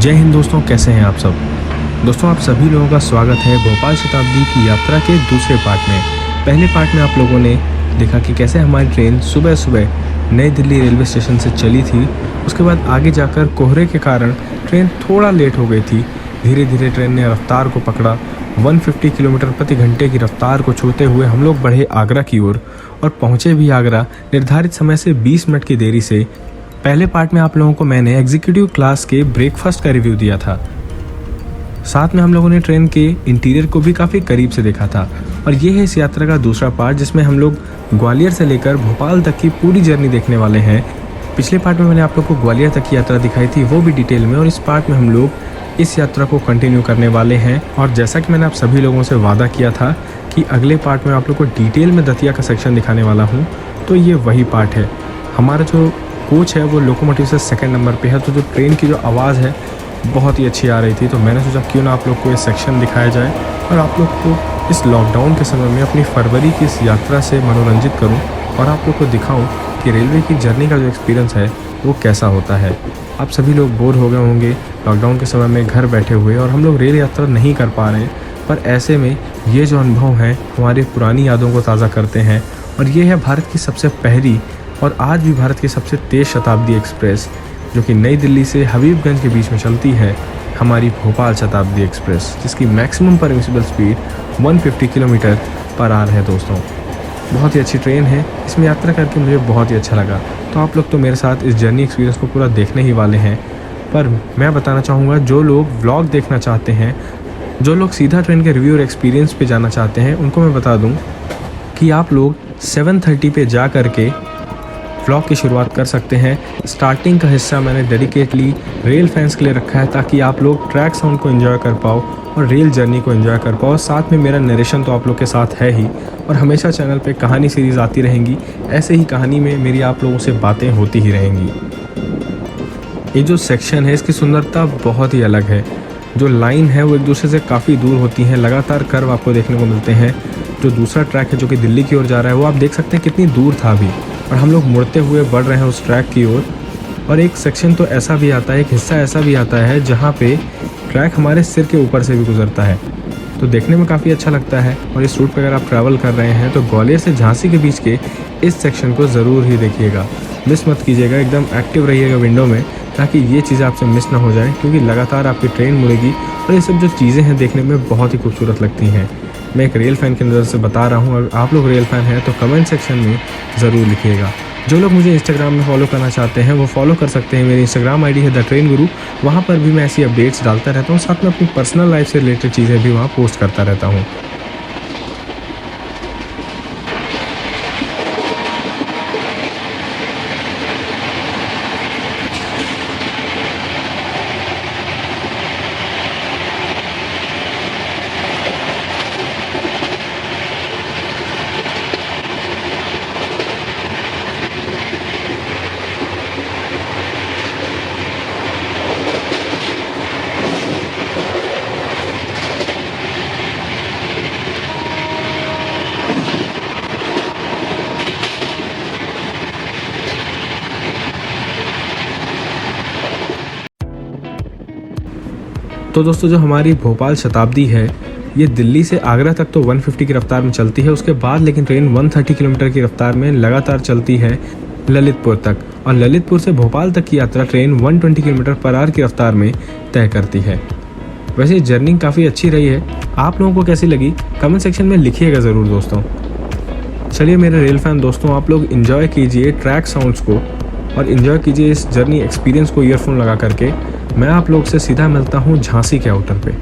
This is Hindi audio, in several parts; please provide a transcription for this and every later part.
जय हिंद दोस्तों, कैसे हैं आप सब। दोस्तों, आप सभी लोगों का स्वागत है भोपाल शताब्दी की यात्रा के दूसरे पार्ट में। पहले पार्ट में आप लोगों ने देखा कि कैसे हमारी ट्रेन सुबह सुबह नई दिल्ली रेलवे स्टेशन से चली थी। उसके बाद आगे जाकर कोहरे के कारण ट्रेन थोड़ा लेट हो गई थी। धीरे धीरे ट्रेन ने रफ्तार को पकड़ा। 150 किलोमीटर प्रति घंटे की रफ्तार को छूते हुए हम लोग बढ़े आगरा की ओर और पहुँचे भी आगरा निर्धारित समय से 20 मिनट की देरी से। पहले पार्ट में आप लोगों को मैंने एग्जीक्यूटिव क्लास के ब्रेकफास्ट का रिव्यू दिया था। साथ में हम लोगों ने ट्रेन के इंटीरियर को भी काफ़ी करीब से देखा था। और ये है इस यात्रा का दूसरा पार्ट, जिसमें हम लोग ग्वालियर से लेकर भोपाल तक की पूरी जर्नी देखने वाले हैं। पिछले पार्ट में मैंने आप लोग को ग्वालियर तक की यात्रा दिखाई थी, वो भी डिटेल में, और इस पार्ट में हम लोग इस यात्रा को कंटिन्यू करने वाले हैं। और जैसा कि मैंने आप सभी लोगों से वादा किया था कि अगले पार्ट में आप लोग को डिटेल में दतिया का सेक्शन दिखाने वाला हूँ, तो ये वही पार्ट है। हमारा जो कोच है वो लोकोमोटिव से सेकंड नंबर पे है, तो जो ट्रेन की जो आवाज़ है बहुत ही अच्छी आ रही थी। तो मैंने सोचा क्यों ना आप लोग को ये सेक्शन दिखाया जाए और आप लोग को इस लॉकडाउन के समय में अपनी फरवरी की इस यात्रा से मनोरंजित करूं और आप लोग को दिखाऊं कि रेलवे की जर्नी का जो एक्सपीरियंस है वो कैसा होता है। आप सभी लोग बोर हो गए होंगे लॉकडाउन के समय में घर बैठे हुए, और हम लोग रेल यात्रा नहीं कर पा रहे हैं, पर ऐसे में ये जो अनुभव हैं हमारी पुरानी यादों को ताज़ा करते हैं। और ये है भारत की सबसे पहली और आज भी भारत की सबसे तेज़ शताब्दी एक्सप्रेस, जो कि नई दिल्ली से हबीबगंज के बीच में चलती है, हमारी भोपाल शताब्दी एक्सप्रेस, जिसकी maximum permissible speed 150 kilometre per hour है। दोस्तों, बहुत ही अच्छी ट्रेन है, इसमें यात्रा करके मुझे बहुत ही अच्छा लगा। तो आप लोग तो मेरे साथ इस जर्नी एक्सपीरियंस को पूरा देखने ही वाले हैं, पर मैं बताना चाहूँगा जो लोग व्लॉग देखना चाहते हैं, जो लोग सीधा ट्रेन के रिव्यू और एक्सपीरियंस पे जाना चाहते हैं, उनको मैं बता दूँ कि आप लोग 7:30 पे जा करके व्लॉग की शुरुआत कर सकते हैं। स्टार्टिंग का हिस्सा मैंने डेडिकेटली रेल फैंस के लिए रखा है, ताकि आप लोग ट्रैक साउंड को एंजॉय कर पाओ और रेल जर्नी को एंजॉय कर पाओ। साथ में मेरा नरेशन तो आप लोग के साथ है ही, और हमेशा चैनल पे कहानी सीरीज़ आती रहेंगी। ऐसे ही कहानी में मेरी आप लोगों से बातें होती ही रहेंगी। ये जो सेक्शन है इसकी सुंदरता बहुत ही अलग है। जो लाइन है वो एक दूसरे से काफ़ी दूर होती हैं, लगातार कर्व आपको देखने को मिलते हैं। जो दूसरा ट्रैक है जो कि दिल्ली की ओर जा रहा है, वो आप देख सकते हैं कितनी दूर था अभी, और हम लोग मुड़ते हुए बढ़ रहे हैं उस ट्रैक की ओर। और एक सेक्शन तो ऐसा भी आता है, एक हिस्सा ऐसा भी आता है जहाँ पे ट्रैक हमारे सिर के ऊपर से भी गुजरता है, तो देखने में काफ़ी अच्छा लगता है। और इस रूट पर अगर आप ट्रैवल कर रहे हैं तो ग्वालियर से झांसी के बीच के इस सेक्शन को ज़रूर ही देखिएगा, मिस मत कीजिएगा। एकदम एक्टिव रहिएगा विंडो में, ताकि ये चीज़ें आपसे मिस ना हो जाए, क्योंकि लगातार आपकी ट्रेन मुड़ेगी और ये सब जो चीज़ें हैं देखने में बहुत ही खूबसूरत लगती हैं। मैं एक रेल फ़ैन की नज़र से बता रहा हूँ, और आप लोग रेल फ़ैन हैं तो कमेंट सेक्शन में ज़रूर लिखिएगा। जो लोग मुझे इंस्टाग्राम में फॉलो करना चाहते हैं वो फॉलो कर सकते हैं। मेरी इंस्टाग्राम आईडी है द ट्रेन गुरु, वहाँ पर भी मैं ऐसी अपडेट्स डालता रहता हूँ, साथ में अपनी पर्सनल लाइफ से रिलेटेड चीज़ें भी वहाँ पोस्ट करता रहता हूँ। तो दोस्तों, जो हमारी भोपाल शताब्दी है ये दिल्ली से आगरा तक तो 150 की रफ्तार में चलती है। उसके बाद लेकिन ट्रेन 130 किलोमीटर की रफ्तार में लगातार चलती है ललितपुर तक, और ललितपुर से भोपाल तक की यात्रा ट्रेन 120 किलोमीटर पर आवर की रफ्तार में तय करती है। वैसे जर्नी काफ़ी अच्छी रही है। आप लोगों को कैसी लगी कमेंट सेक्शन में लिखिएगा ज़रूर दोस्तों। चलिए मेरे रेल फैन दोस्तों, आप लोग इन्जॉय कीजिए ट्रैक साउंड्स को और इन्जॉय कीजिए इस जर्नी एक्सपीरियंस को ईयरफोन लगा करके। मैं आप लोग से सीधा मिलता हूँ झांसी के आउटर पे।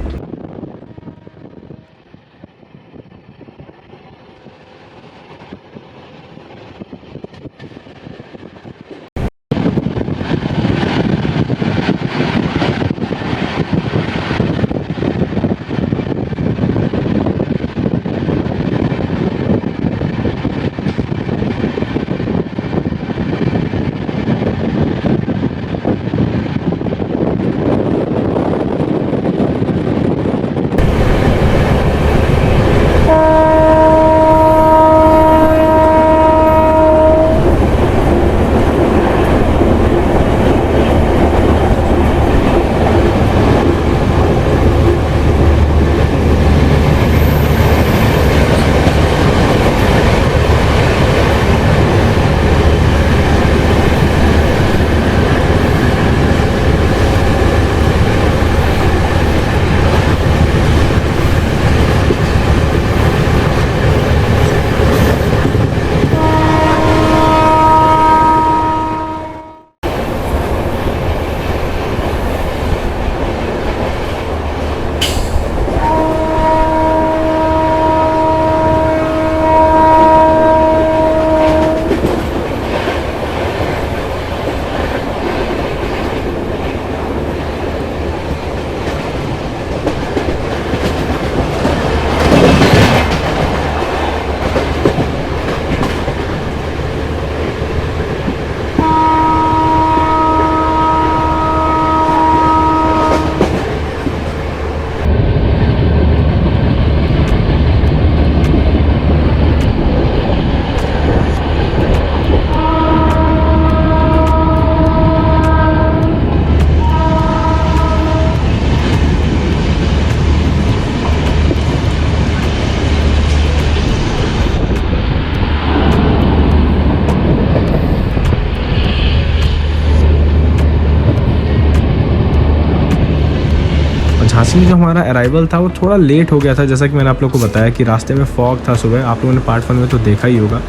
झांसी में जो हमारा अराइवल था वो थोड़ा लेट हो गया था, जैसा कि मैंने आप लोग को बताया कि रास्ते में फॉग था सुबह, आप लोगों ने पार्ट 1 में तो देखा ही होगा।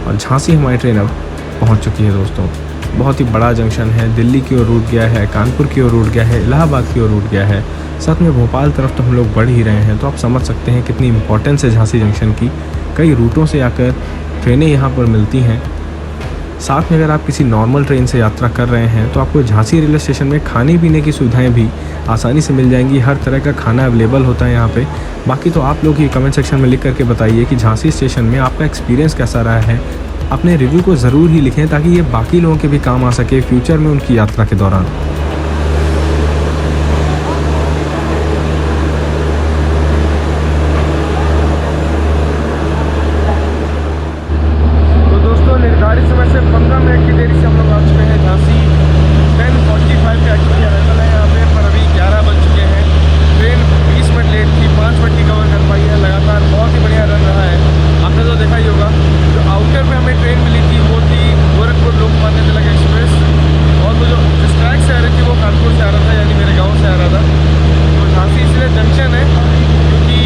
और झांसी हमारी ट्रेन अब पहुंच चुकी है दोस्तों। बहुत ही बड़ा जंक्शन है, दिल्ली की ओर रूट गया है, कानपुर की ओर रूट गया है, इलाहाबाद की ओर रूट गया है, साथ में भोपाल तरफ तो हम लोग बढ़ ही रहे हैं। तो आप समझ सकते हैं कितनी इंपॉर्टेंस है झांसी जंक्शन की। कई रूटों से आकर ट्रेनें यहाँ पर मिलती हैं। साथ में अगर आप किसी नॉर्मल ट्रेन से यात्रा कर रहे हैं तो आपको झांसी रेलवे स्टेशन में खाने पीने की सुविधाएं भी आसानी से मिल जाएंगी। हर तरह का खाना अवेलेबल होता है यहाँ पे। बाकी तो आप लोग ही कमेंट सेक्शन में लिख करके बताइए कि झांसी स्टेशन में आपका एक्सपीरियंस कैसा रहा है। अपने रिव्यू को ज़रूर ही लिखें ताकि ये बाकी लोगों के भी काम आ सके फ्यूचर में उनकी यात्रा के दौरान। तो दोस्तों निर्धारित समय से 15 मिनट की देरी से हम लोग आ चुके हैं झांसी। 10:45 का एक्चुअली अराइवल है यहाँ पे, पर अभी 11 बज चुके हैं। ट्रेन 20 मिनट लेट थी, 5 मिनट की कवर कर पाई है। लगातार बहुत ही बढ़िया रन रहा है। आपने तो देखा ही होगा जो आउटर में हमें ट्रेन मिली थी वो थी गोरखपुर लोकमान्य तिलक एक्सप्रेस, और वो जो जिस ट्रैक से आ रही थी वो कानपुर से आ रहा था, यानी मेरे गांव से आ रहा था। तो झांसी इसलिए जंक्शन है क्योंकि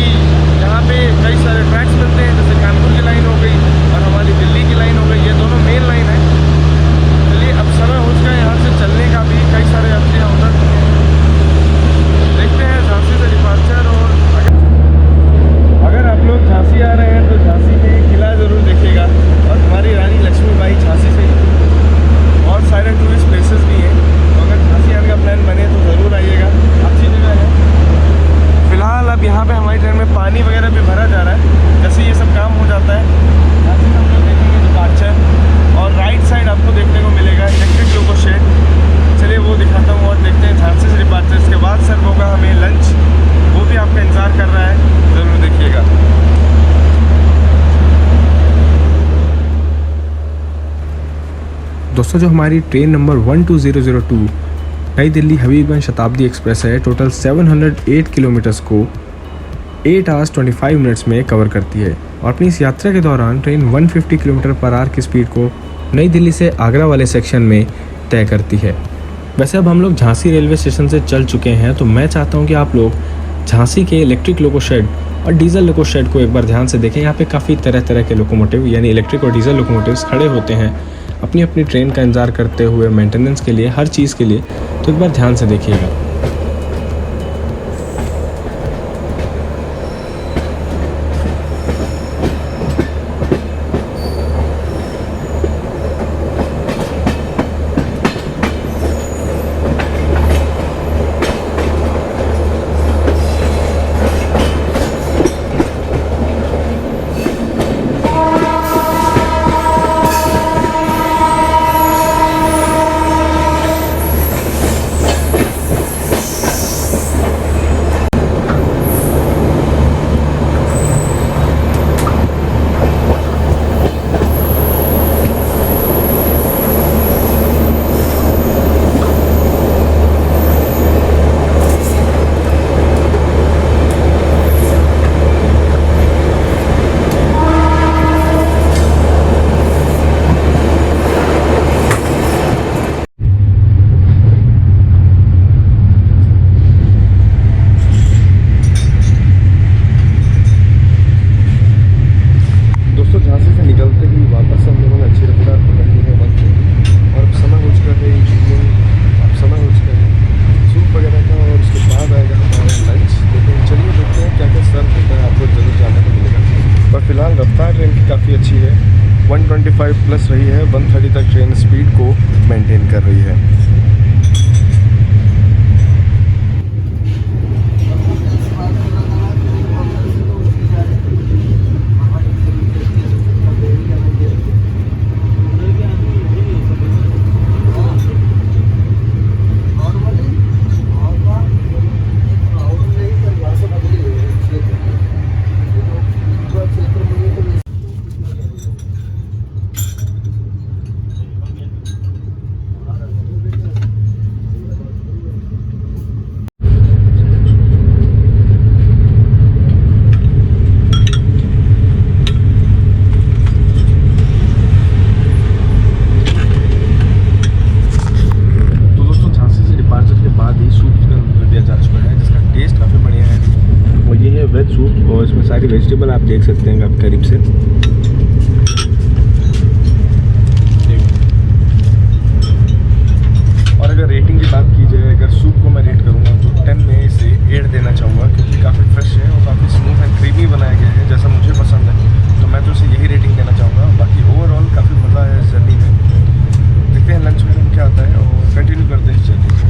यहाँ पे कई सारे ट्रैक्स मिलते हैं, जैसे कानपुर की लाइन हो गई और हमारी दिल्ली की लाइन हो गई। ये दोनों मेन लाइन है। चलिए अब समय हो चुका है यहाँ से चलने का भी। कई सारे यात्री यहाँ उतर चुके हैं। देखते हैं झांसी से डिपार्चर। और अगर आप लोग झांसी आ रहे हैं तो झांसी में किला ज़रूर देखिएगा, और हमारी रानी लक्ष्मीबाई झांसी से और सारे टूरिस्ट प्लेसेस भी हैं। तो अगर झांसी आने का प्लान बने तो ज़रूर आइएगा, अच्छी जगह है। फिलहाल अब यहाँ पे हमारी ट्रेन में पानी वगैरह भी भरा जा रहा है। जैसे ये सब काम हो जाता है झांसी में हम लोग देखेंगे डिपार्चर, और राइट साइड आपको देखने को मिलेगा इलेक्ट्रिक लोको शेड। चलिए वो दिखाता हूँ और देखते हैं झांसी से डिपार्चर। इसके बाद सर्व होगा हमें लंच, वो भी आपका इंतज़ार कर रहा है, ज़रूर देखिएगा। दोस्तों जो हमारी ट्रेन नंबर 12002 नई दिल्ली हबीबगंज शताब्दी एक्सप्रेस है, टोटल 708 किलोमीटर्स को 8 आवर्स 25 मिनट्स में कवर करती है। और अपनी इस यात्रा के दौरान ट्रेन 150 किलोमीटर पर आवर की स्पीड को नई दिल्ली से आगरा वाले सेक्शन में तय करती है। वैसे अब हम लोग झांसी रेलवे स्टेशन से चल चुके हैं, तो मैं चाहता हूँ कि आप लोग झांसी के इलेक्ट्रिक लोको शेड और डीजल लोको शेड को एक बार ध्यान से देखें। यहाँ पे काफ़ी तरह तरह के लोकोमोटिव यानी इलेक्ट्रिक और डीजल लोकोमोटिव्स खड़े होते हैं अपनी अपनी ट्रेन का इंतज़ार करते हुए, मेंटेनेंस के लिए, हर चीज़ के लिए। तो एक बार ध्यान से देखिएगा। काफ़ी अच्छी है, 125 प्लस रही है, 130 तक ट्रेन स्पीड को मेंटेन कर रही है। चिकन सूप और इसमें सारी वेजिटेबल आप देख सकते हैं आप करीब से। और अगर रेटिंग की बात की जाए, अगर सूप को मैं रेट करूँगा तो 10 में से 8 देना चाहूँगा, क्योंकि काफ़ी फ्रेश है और काफ़ी स्मूथ एंड क्रीमी बनाया गया है जैसा मुझे पसंद है, तो मैं तो उसे यही रेटिंग देना चाहूँगा। बाकी ओवरऑल काफ़ी मज़ा आया इस जर्नी में। देखते हैं लंच में क्या आता है और कंटिन्यू करते हैं इस जर्नी को।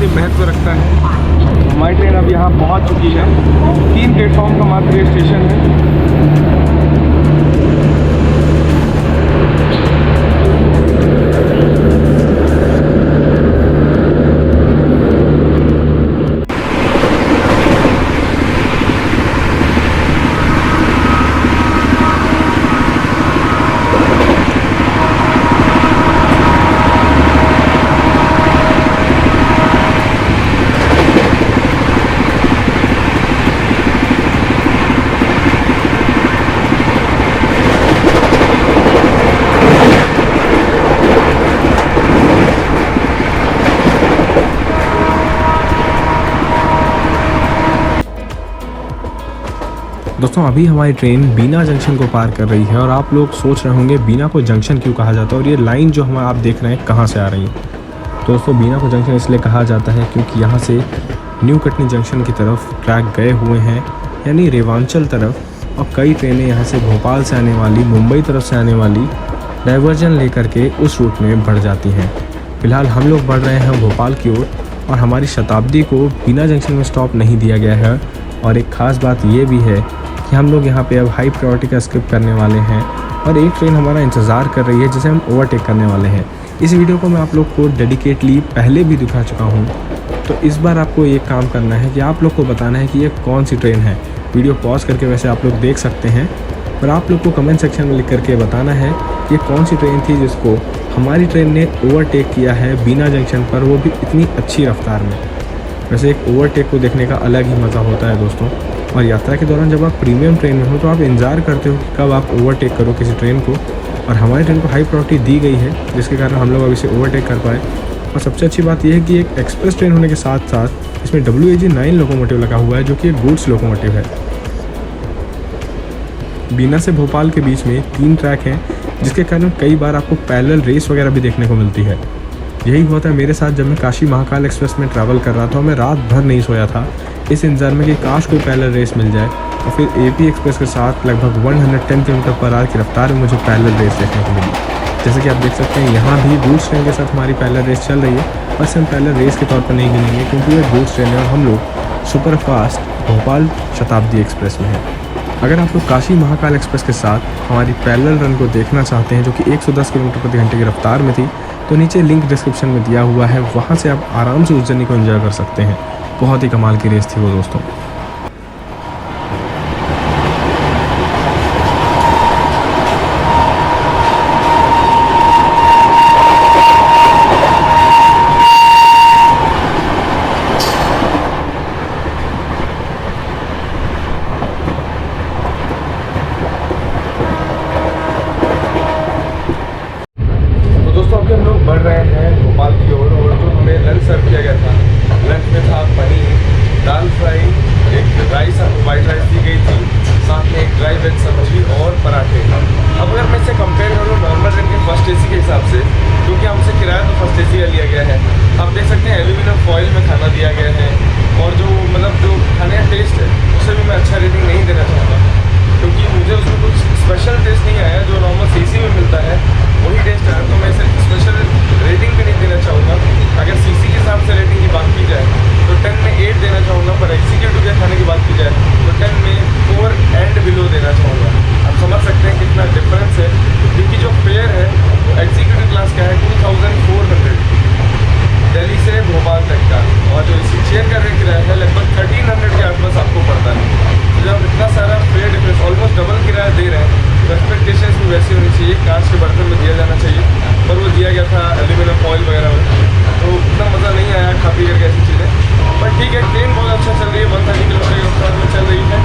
महत्व रखता है। हमारी ट्रेन अब यहाँ पहुँच चुकी है। 3 प्लेटफॉर्म का मात्र ये स्टेशन है। दोस्तों अभी हमारी ट्रेन बीना जंक्शन को पार कर रही है और आप लोग सोच रहे होंगे बीना को जंक्शन क्यों कहा जाता है और ये लाइन जो आप देख रहे हैं कहाँ से आ रही है। तो दोस्तों बीना को जंक्शन इसलिए कहा जाता है क्योंकि यहाँ से न्यू कटनी जंक्शन की तरफ ट्रैक गए हुए हैं, यानी रेवांचल तरफ, और कई ट्रेनें यहाँ से भोपाल से आने वाली, मुंबई तरफ से आने वाली डाइवर्जन लेकर के उस रूट में बढ़ जाती हैं। फिलहाल हम लोग बढ़ रहे हैं भोपाल की ओर और हमारी शताब्दी को बीना जंक्शन में स्टॉप नहीं दिया गया है। और एक ख़ास बात ये भी है कि हम लोग यहाँ पे अब हाई प्रायोरिटी का स्किप करने वाले हैं और एक ट्रेन हमारा इंतज़ार कर रही है जिसे हम ओवरटेक करने वाले हैं। इस वीडियो को मैं आप लोग को डेडिकेटली पहले भी दिखा चुका हूँ, तो इस बार आपको एक काम करना है कि आप लोग को बताना है कि ये कौन सी ट्रेन है। वीडियो पॉज करके वैसे आप लोग देख सकते हैं, और आप लोग को कमेंट सेक्शन में लिख करके बताना है ये कौन सी ट्रेन थी जिसको हमारी ट्रेन ने ओवरटेक किया है बीना जंक्शन पर, वो भी इतनी अच्छी रफ्तार में। वैसे एक ओवरटेक को देखने का अलग ही मज़ा होता है दोस्तों, और यात्रा के दौरान जब आप प्रीमियम ट्रेन में हो तो आप इंतज़ार करते हो कि कब आप ओवरटेक करो किसी ट्रेन को, और हमारी ट्रेन को हाई प्रायोरिटी दी गई है जिसके कारण हम लोग अब इसे ओवरटेक कर पाए। और सबसे अच्छी बात यह है कि एक एक्सप्रेस ट्रेन होने के साथ साथ इसमें WAG-9 लोकोमोटिव लगा हुआ है जो कि एक गुड्स लोकोमोटिव है। बीना से भोपाल के बीच में 3 ट्रैक हैं जिसके कारण कई बार आपको पैरेलल रेस वगैरह भी देखने को मिलती है। यही हुआ था मेरे साथ जब मैं काशी महाकाल एक्सप्रेस में ट्रैवल कर रहा था। मैं रात भर नहीं सोया था इस इंतज़ार में कि काश कोई पैरेलल रेस मिल जाए, और फिर AP एक्सप्रेस के साथ लगभग 110 km/h की रफ्तार में मुझे पैरेलल रेस देखने को मिली। जैसे कि आप देख सकते हैं यहाँ भी गुड्स ट्रेन के साथ हमारी पैरेलल रेस चल रही है, बस हम पैरेलल रेस के तौर पर नहीं गिनेंगे क्योंकि ये गुड्स ट्रेन है और हम लोग सुपर फास्ट भोपाल शताब्दी एक्सप्रेस में है। अगर आप लोग काशी महाकाल एक्सप्रेस के साथ हमारी पैरेलल रन को देखना चाहते हैं जो कि 110 km/घंटे की रफ्तार में थी, तो नीचे लिंक डिस्क्रिप्शन में दिया हुआ है, वहाँ से आप आराम से उस जर्नी को एंजॉय कर सकते हैं। बहुत ही कमाल की रेस थी वो दोस्तों। लंच में था पनीर, दाल फ्राई, एक राइस वाइट राइस दी गई थी, साथ में एक ड्राई वेज सब्जी और पराठे। अब अगर मैं इसे कंपेयर करूँ नॉर्मल रेंट के फर्स्ट एसी के हिसाब से, क्योंकि हमसे किराया तो फर्स्ट एसी का लिया गया है, आप देख सकते हैं एल्यूमिनियम फॉइल में खाना दिया गया है। और जो मतलब जो खाने का टेस्ट है उसे भी मैं अच्छा रेटिंग नहीं देना चाहता, क्योंकि मुझे उसमें कुछ स्पेशल टेस्ट नहीं आया। जो नॉर्मल सीसी में मिलता है वही टेस्ट आया, तो मैं इसे स्पेशल रेटिंग भी नहीं देना चाहूँगा। अगर सीसी के हिसाब से रेटिंग की बात की जाए तो 10 में 8 देना चाहूँगा, पर एग्जीक्यूटिव के खाने की बात की जाए तो 10 में 4 एंड बिलो देना चाहूँगा। आप समझ सकते हैं कितना डिफरेंस है, क्योंकि जो फेयर है वो एग्जीक्यूटिव क्लास का है 2400 दिल्ली से भोपाल तक का, और जो इसी चेयर का रेट किराया है लगभग 1300 के आसपास आपको पड़ता है। तो जब इतना सारा फेयर डिफरेंस, ऑलमोस्ट डबल किराया दे रहे हैं, तो एक्सपेक्टेशंस भी वैसी होनी चाहिए, कांच के बर्तन में दिया जाना चाहिए, पर वो दिया गया था एल्यूमिनियम फॉइल वगैरह में, तो उतना मज़ा नहीं आया खा पी करके ऐसी चीज़ें। पर ठीक है, ट्रेन बहुत अच्छा चल रही है, 130 किलोमीटर के रफ्तार में चल रही है।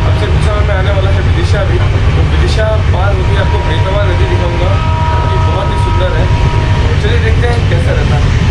अब से कुछ समय में आने वाला है विदिशा भी, तो विदिशा पार होती है आपको बेतवा नदी दिखाऊँगा, ये बहुत ही सुंदर है। तो चलिए देखते हैं कैसा रहता है।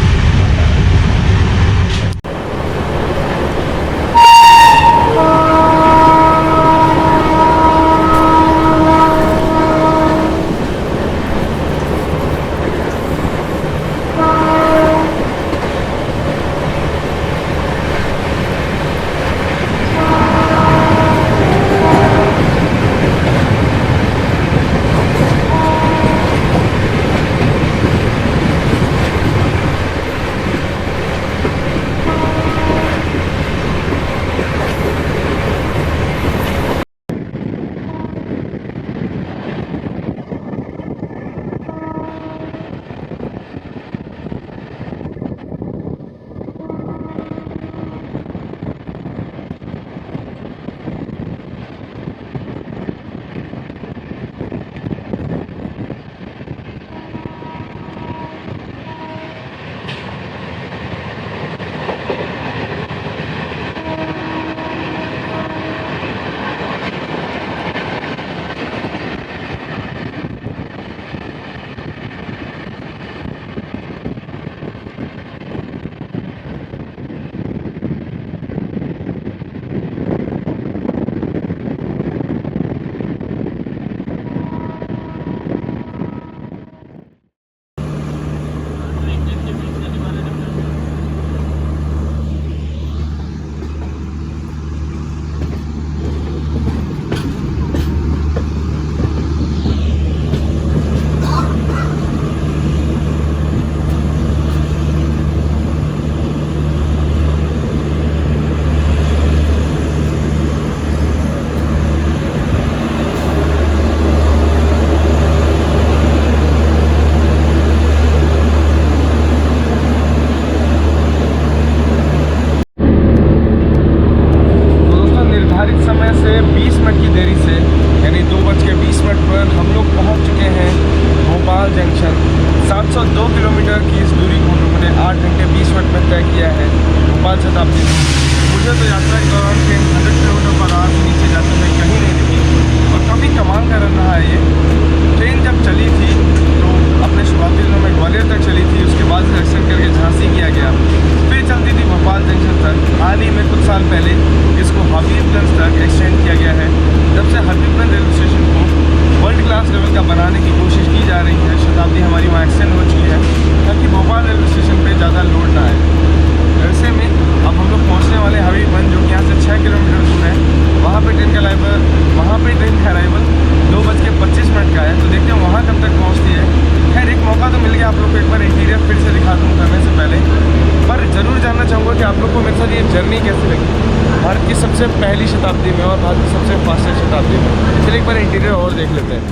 सबसे पहली शताब्दी में और भारत की सबसे फास्टेस्ट शताब्दी में। चलिए एक बार इंटीरियर और देख लेते हैं।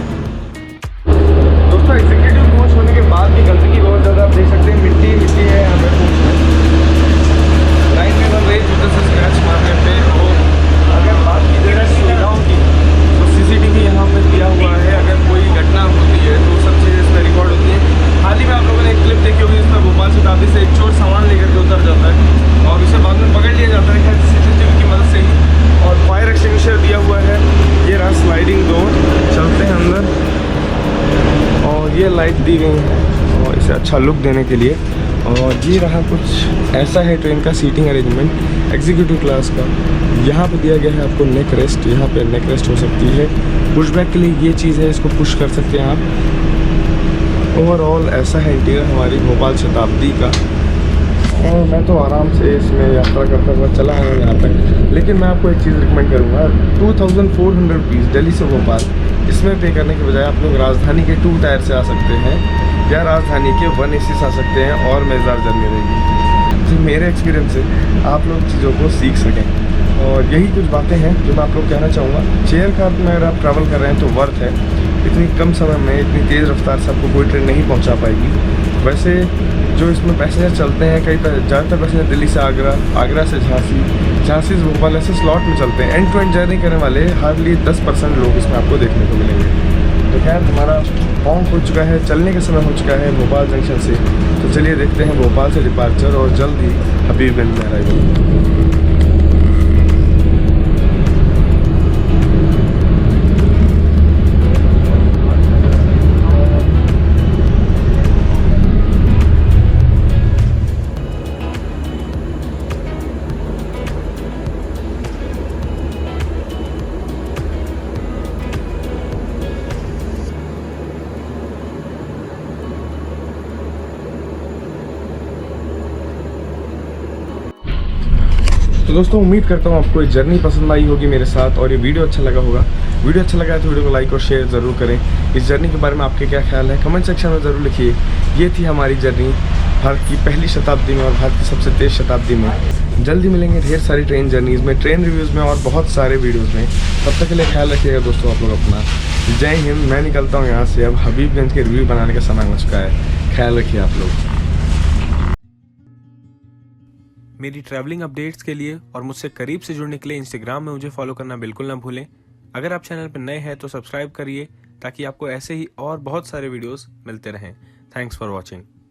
दोस्तों एग्जीक्यूटिव कोच होने के बाद भी गंदगी बहुत ज़्यादा, आप देख सकते हैं मिट्टी मिट्टी है हमें कोच में, लाइन में बन रही जूते से स्क्रैच मारने पे। और अगर बात की जाए सुविधाओं की तो CCTV यहाँ पे दिया हुआ है, अगर कोई घटना होती है तो सब चीज़ें इसमें रिकॉर्ड होती है। हाल ही में आप लोगों ने एक क्लिप देखी होगी जिसमें भोपाल शताब्दी से एक चोर सामान लेकर के उतर जाता है और उसे बाद में पकड़ लिया जाता है CCTV की मदद से ही। और फायर एक्सटिंग्विशर दिया हुआ है, ये रहा स्लाइडिंग डोर, चलते हैं अंदर। और ये लाइट दी गई है और इसे अच्छा लुक देने के लिए। और ये रहा कुछ ऐसा है ट्रेन का सीटिंग अरेंजमेंट एग्जीक्यूटिव क्लास का। यहाँ पे दिया गया है आपको नेक रेस्ट, यहाँ पे नेक रेस्ट हो सकती है। पुश बैक के लिए ये चीज़ है, इसको पुश कर सकते हैं आप। ओवरऑल ऐसा है इंटीरियर हमारी भोपाल शताब्दी का। और मैं तो आराम से इसमें यात्रा करता हुआ चला आया यहाँ तक। लेकिन मैं आपको एक चीज़ रिकमेंड करूँगा, 2400 रुपीज़ दिल्ली से भोपाल, इसमें पे करने के बजाय आप लोग राजधानी के 2 टायर से आ सकते हैं या राजधानी के 1 AC से आ सकते हैं और मज़ेदार जर्नी रहेगी। तो मेरे एक्सपीरियंस से आप लोग चीज़ों को सीख सकें। और यही कुछ बातें हैं जो मैं आप लोग कहना चाहूँगा। चेयर कार में अगर आप ट्रैवल कर रहे हैं तो वर्थ है। इतनी कम समय में इतनी तेज़ रफ्तार से आपको कोई ट्रेन नहीं पहुँचा पाएगी। वैसे जो इसमें पैसेंजर चलते हैं, ज़्यादातर पैसेंजर दिल्ली से आगरा, आगरा से झांसी, झांसी से भोपाल, ऐसे स्लॉट में चलते हैं। एंड टू एंड जर्नी करने वाले हार्डली 10% लोग इसमें आपको देखने को मिलेंगे। तो खैर हमारा ऑन हो चुका है, चलने का समय हो चुका है भोपाल जंक्शन से। तो चलिए देखते हैं भोपाल से डिपार्चर और जल्द ही हबीबगंज में अराइवल। तो दोस्तों उम्मीद करता हूँ आपको ये जर्नी पसंद आई होगी मेरे साथ और ये वीडियो अच्छा लगा होगा। वीडियो अच्छा लगा है तो वीडियो को लाइक और शेयर ज़रूर करें। इस जर्नी के बारे में आपके क्या ख्याल है कमेंट सेक्शन में ज़रूर लिखिए। ये थी हमारी जर्नी भारत की पहली शताब्दी में और भारत की सबसे तेज़ शताब्दी में। जल्दी मिलेंगे ढेर सारी ट्रेन जर्नीज़ में, ट्रेन रिव्यूज़ में और बहुत सारे वीडियोज़ में। तब तक के लिए ख्याल रखिएगा दोस्तों आप लोग अपना। जय हिंद। मैं निकलता हूँ यहाँ से, अब हबीबगंज के रिव्यू बनाने का समय हो चुका है। ख्याल रखिए आप लोग। मेरी ट्रैवलिंग अपडेट्स के लिए और मुझसे करीब से जुड़ने के लिए इंस्टाग्राम में मुझे फॉलो करना बिल्कुल ना भूलें। अगर आप चैनल पर नए हैं तो सब्सक्राइब करिए ताकि आपको ऐसे ही और बहुत सारे वीडियोस मिलते रहें। Thanks for watching.